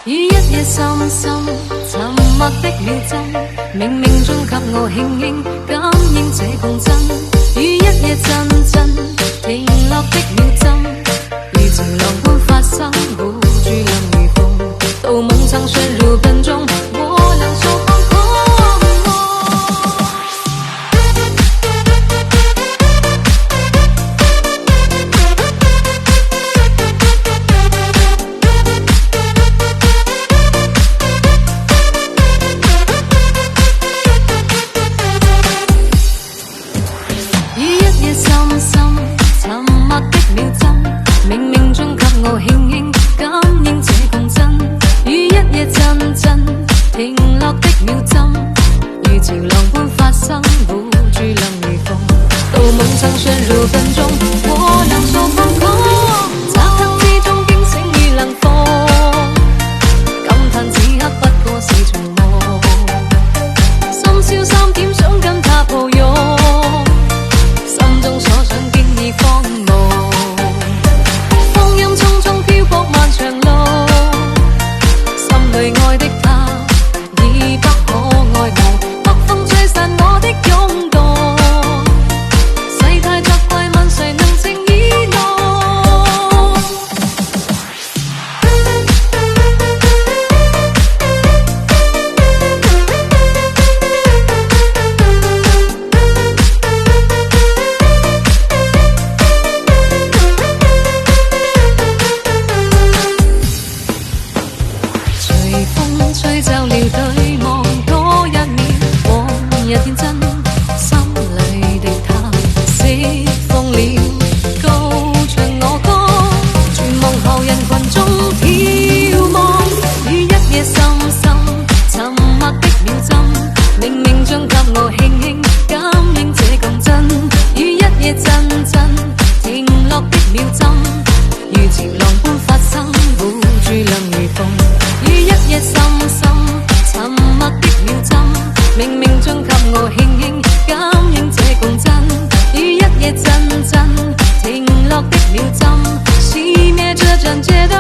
於一夜深深沉默的秒針，冥冥中給我輕輕感應這共振。於一夜陣陣停落的秒針，如情浪般發生，護住兩如風，到夢曾陷入笨中，我倆說瘋狂。深深沉默的秒針，冥冥中給我輕輕感應這共振。於一夜陣陣停落的秒針，如潮浪般發生，護住兩如風，到夢曾陷入笨中，我倆說瘋狂。漆黑之中驚醒於冷風，感嘆此刻不過是場夢。深宵3點想跟他抱擁，心中所想經已荒蕪，光陰匆匆漂泊漫長路，心裏愛的他已不可愛慕，北風吹散我的湧動，世態作怪問誰能情意濃。吹皺了對望多一秒，往日天真，心裏的他釋放了，高唱我歌，全望後人群中眺望。於一夜深深沉默的秒針，冥冥中給我輕輕感應這共振。於一夜陣陣停落的秒針，如潮浪般發生，護住兩如風。於一夜深深沉默的秒針，冥冥中給我輕輕感應這共振。於一夜陣陣停落的秒針，熄滅這盞街燈。